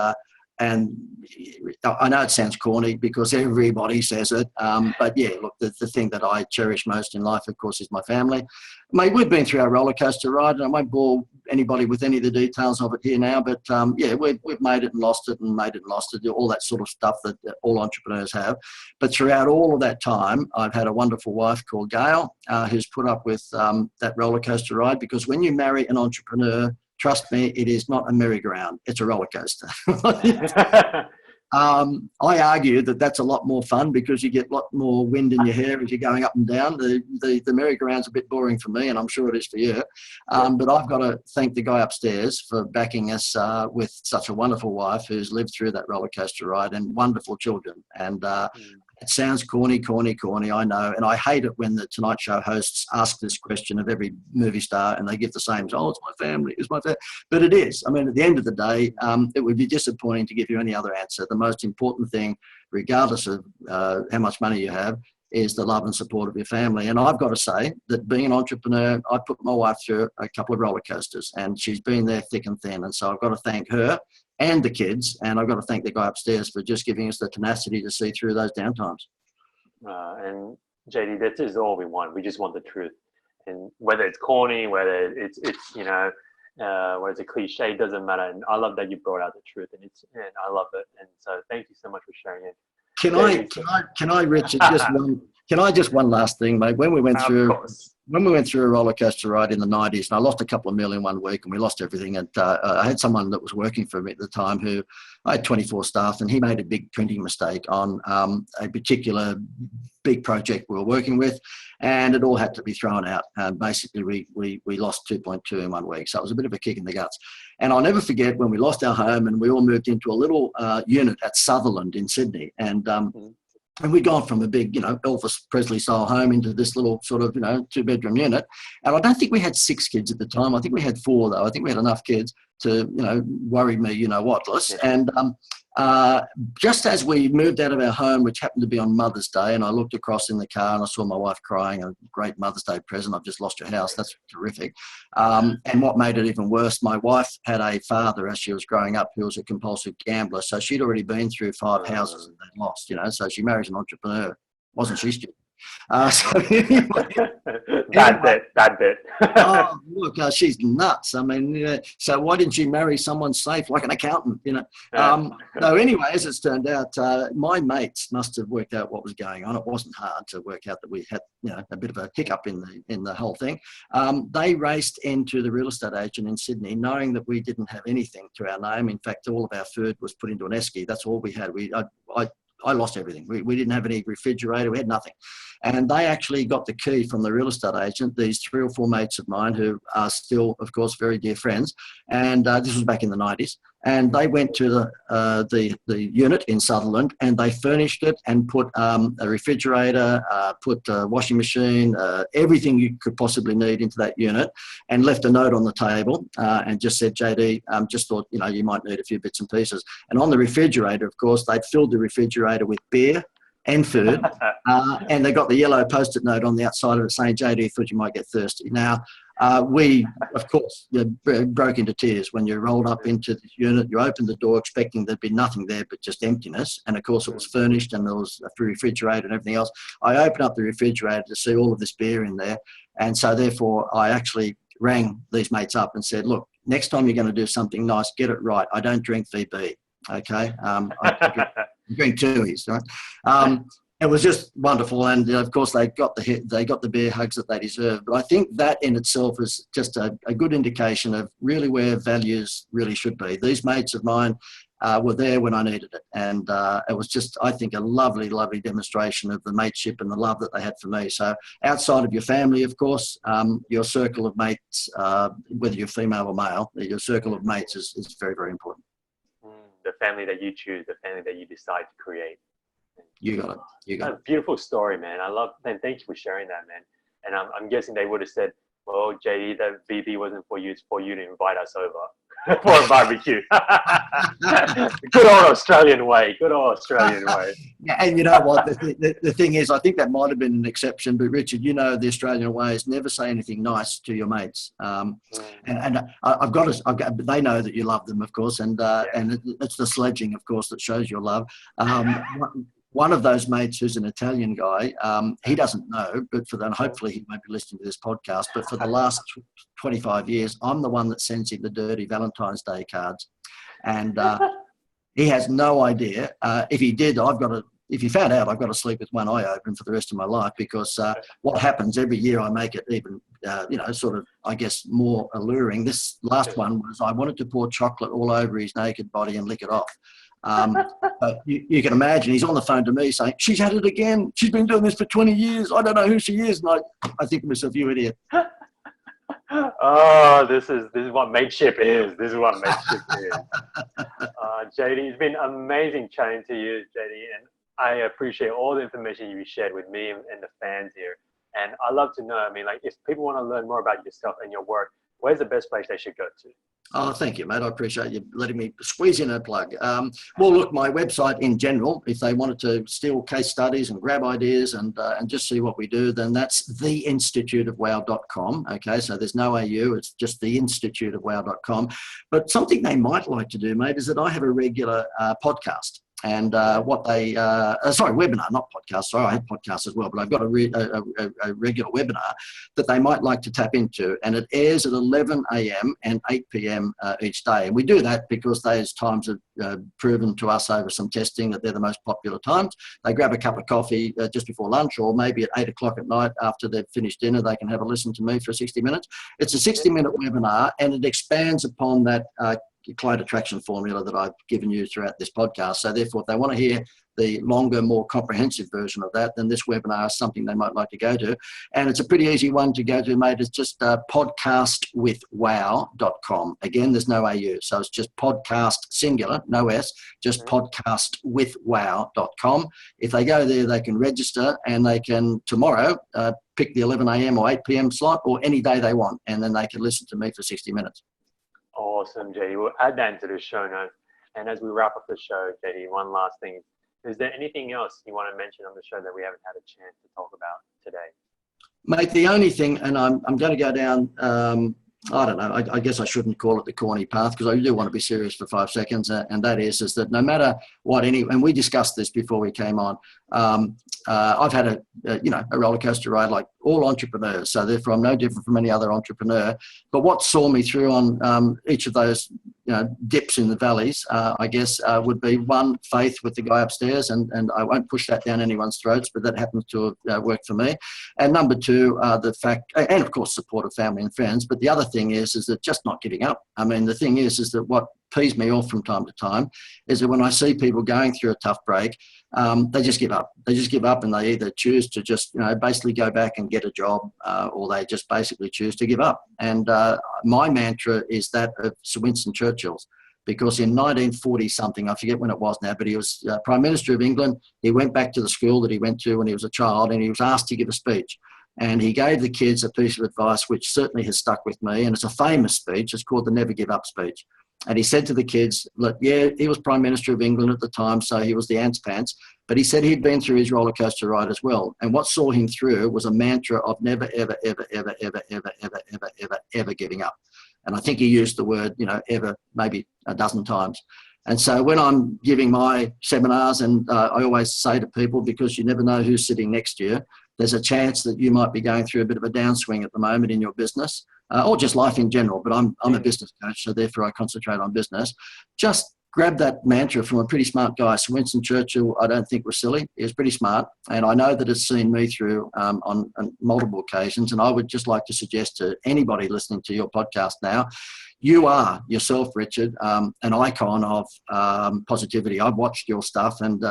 I know it sounds corny because everybody says it, but yeah, look, the thing that I cherish most in life, of course, is my family. Mate, we've been through our roller coaster ride, and I won't bore anybody with any of the details of it here now, but yeah, we've made it and lost it and made it and lost it, all that sort of stuff that all entrepreneurs have. But throughout all of that time, I've had a wonderful wife called Gail, who's put up with that roller coaster ride, because when you marry an entrepreneur, trust me, it is not a merry-go-round. It's a roller coaster. I argue that that's a lot more fun because you get a lot more wind in your hair as you're going up and down. The merry-go-round's a bit boring for me, and I'm sure it is for you. But I've got to thank the guy upstairs for backing us with such a wonderful wife who's lived through that roller coaster ride and wonderful children. And it sounds corny, I know. And I hate it when the Tonight Show hosts ask this question of every movie star and they give the same, it's my family, it's my family. But it is. I mean, at the end of the day, it would be disappointing to give you any other answer. The most important thing, regardless of how much money you have, is the love and support of your family. And I've got to say that being an entrepreneur, I put my wife through a couple of roller coasters, and she's been there thick and thin. And so I've got to thank her and the kids, and I've got to thank the guy upstairs for just giving us the tenacity to see through those downtimes. And JD, this is all we want. We just want the truth. And whether it's corny, whether it's whether it's a cliche, doesn't matter. And I love that you brought out the truth, and I love it. And so thank you so much for sharing it. Can I, Richard, just one last thing, mate. When we went through a roller coaster ride in the 90s, and I lost a couple of mil in 1 week, and we lost everything. And I had someone that was working for me at the time who I had 24 staff, and he made a big printing mistake on a particular big project we were working with, and it all had to be thrown out. And basically, we lost 2.2 in 1 week. So it was a bit of a kick in the guts. And I'll never forget when we lost our home and we all moved into a little unit at Sutherland in Sydney. And we'd gone from a big, Elvis Presley style home into this little sort of, 2-bedroom unit. And I don't think we had 6 kids at the time. I think we had 4 though. I think we had enough kids to, worry me, whatless. And just as we moved out of our home, which happened to be on Mother's Day, and I looked across in the car and I saw my wife crying, a great Mother's Day present. I've just lost your house. That's terrific. And what made it even worse, my wife had a father as she was growing up who was a compulsive gambler. So she'd already been through 5 houses that they'd lost, so she marries an entrepreneur. Wasn't she stupid? So anyway, that bit. Oh, look, she's nuts. I mean, so why didn't she marry someone safe like an accountant? So anyway, as it's turned out, my mates must have worked out what was going on. It wasn't hard to work out that we had, a bit of a hiccup in the whole thing. They raced into the real estate agent in Sydney, knowing that we didn't have anything to our name. In fact, all of our food was put into an esky. That's all we had. I lost everything. We didn't have any refrigerator. We had nothing. And they actually got the key from the real estate agent, these 3 or 4 mates of mine who are still, of course, very dear friends. And this was back in the 90s. And they went to the unit in Sutherland, and they furnished it and put a refrigerator, put a washing machine, everything you could possibly need into that unit, and left a note on the table and just said, JD, just thought, you might need a few bits and pieces. And on the refrigerator, of course, they'd filled the refrigerator with beer, and food. And they got the yellow post-it note on the outside of it saying, JD, thought you might get thirsty. Now, we, of course, broke into tears when you rolled up into the unit. You opened the door expecting there'd be nothing there but just emptiness. And, of course, it was furnished and there was a refrigerator and everything else. I opened up the refrigerator to see all of this beer in there. And so, therefore, I actually rang these mates up and said, look, next time you're going to do something nice, get it right. I don't drink VB, okay? I drink Tui's, right? It was just wonderful, and of course they got the beer hugs that they deserved. But I think that in itself is just a good indication of really where values really should be. These mates of mine were there when I needed it, and it was just, I think, a lovely, lovely demonstration of the mateship and the love that they had for me. So outside of your family, of course, your circle of mates, whether you're female or male, your circle of mates is very, very important. The family that you choose, the family that you decide to create. You got it. You got it. A beautiful story, man. I love, and thank you for sharing that, man. And I'm guessing they would have said, well, JD, that BB wasn't for you, it's for you to invite us over for a barbecue. Good old Australian way. Good old Australian way. Yeah, and you know what? The thing is, I think that might have been an exception, but Richard, you know, the Australian way is never say anything nice to your mates. And I've got, they know that you love them, of course, and it's the sledging, of course, that shows your love. One of those mates who's an Italian guy, he doesn't know, but hopefully he won't be listening to this podcast, but for the last 25 years, I'm the one that sends him the dirty Valentine's Day cards. And he has no idea. If he did, if he found out, I've got to sleep with one eye open for the rest of my life, because what happens every year, I make it even, sort of, I guess, more alluring. This last one was I wanted to pour chocolate all over his naked body and lick it off. You can imagine he's on the phone to me saying, she's at it again. She's been doing this for 20 years. I don't know who she is. And I think to myself, you idiot. Oh, this is what mateship is. This is what mateship is. JD, it's been amazing chatting to you, JD, and I appreciate all the information you shared with me and the fans here. And I'd love to know, I mean, like, if people want to learn more about yourself and your work, where's the best place they should go to? Oh, thank you, mate. I appreciate you letting me squeeze in a plug. Well, look, my website in general, if they wanted to steal case studies and grab ideas and just see what we do, then that's theinstituteofwow.com. Okay, so there's no AU, it's just theinstituteofwow.com. But something they might like to do, mate, is that I have a regular podcast. And webinar, not podcast. Sorry, I have podcasts as well, but I've got a regular webinar that they might like to tap into, and it airs at 11 a.m. and 8 p.m. Each day. And we do that because those times have proven to us over some testing that they're the most popular times. They grab a cup of coffee just before lunch, or maybe at 8 o'clock at night after they've finished dinner, they can have a listen to me for 60 minutes. It's a 60-minute webinar, and it expands upon that client attraction formula that I've given you throughout this podcast. So therefore, if they want to hear the longer, more comprehensive version of that, then this webinar is something they might like to go to. And it's a pretty easy one to go to, mate. It's just podcastwithwow.com. Again, there's no AU. So it's just podcast, singular, no S, just podcastwithwow.com. If they go there, they can register, and they can tomorrow pick the 11 a.m. or 8 p.m. slot, or any day they want. And then they can listen to me for 60 minutes. Awesome, JD. We'll add that into the show notes. And as we wrap up the show, JD, one last thing. Is there anything else you want to mention on the show that we haven't had a chance to talk about today? Mate, the only thing, and I'm going to go down, I don't know, I guess I shouldn't call it the corny path, because I do want to be serious for 5 seconds, and that is that no matter what and we discussed this before we came on, I've had a roller coaster ride like all entrepreneurs, so therefore I'm no different from any other entrepreneur. But what saw me through on each of those dips in the valleys, I guess, would be one, faith with the guy upstairs, and I won't push that down anyone's throats, but that happens to have worked for me. And number two, the fact, and of course, support of family and friends. But the other thing is that just not giving up. I mean, the thing is that what pees me off from time to time is that when I see people going through a tough break, they just give up. They just give up, and they either choose to just, basically go back and get a job, or they just basically choose to give up. And my mantra is that of Sir Winston Churchill's, because in 1940 something, I forget when it was now, but he was Prime Minister of England. He went back to the school that he went to when he was a child, and he was asked to give a speech. And he gave the kids a piece of advice which certainly has stuck with me, and it's a famous speech. It's called the Never Give Up speech. And he said to the kids, look, yeah, he was Prime Minister of England at the time, so he was the ants pants, but he said he'd been through his roller coaster ride as well. And what saw him through was a mantra of never, ever, ever, ever, ever, ever, ever, ever, ever, ever giving up. And I think he used the word, ever, maybe a dozen times. And so when I'm giving my seminars, and I always say to people, because you never know who's sitting next to you, there's a chance that you might be going through a bit of a downswing at the moment in your business, or just life in general. But I'm a business coach, so therefore I concentrate on business. Just grab that mantra from a pretty smart guy. So Winston Churchill, I don't think was silly. He was pretty smart. And I know that it's seen me through on multiple occasions. And I would just like to suggest to anybody listening to your podcast now, you are yourself, Richard, an icon of positivity. I've watched your stuff, and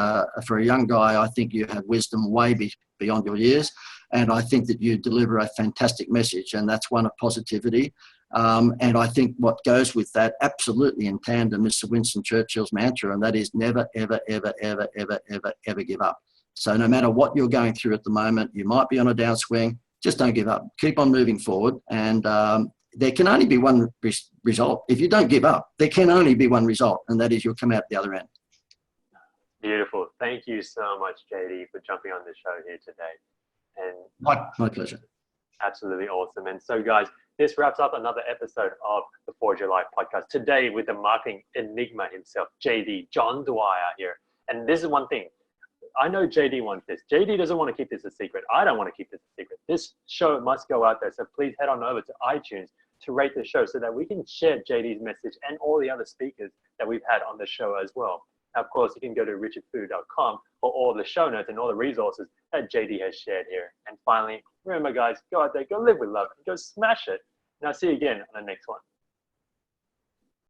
for a young guy, I think you have wisdom way beyond your years. And I think that you deliver a fantastic message, and that's one of positivity. And I think what goes with that, absolutely in tandem, is Sir Winston Churchill's mantra, and that is never, ever, ever, ever, ever, ever, ever give up. So no matter what you're going through at the moment, you might be on a downswing, just don't give up. Keep on moving forward, and there can only be one result. If you don't give up, there can only be one result, and that is you'll come out the other end. Beautiful. Thank you so much, JD, for jumping on the show here today. And my pleasure. Absolutely awesome. And so, guys, this wraps up another episode of the Forge Your Life podcast. Today, with the marketing enigma himself, JD, John Dwyer here. And this is one thing. I know JD wants this. JD doesn't want to keep this a secret. I don't want to keep this a secret. This show must go out there. So please head on over to iTunes to rate the show so that we can share JD's message and all the other speakers that we've had on the show as well. Now, of course, you can go to richardfu.com for all the show notes and all the resources that JD has shared here. And finally, remember, guys, go out there, go live with love, and go smash it. And I'll see you again on the next one.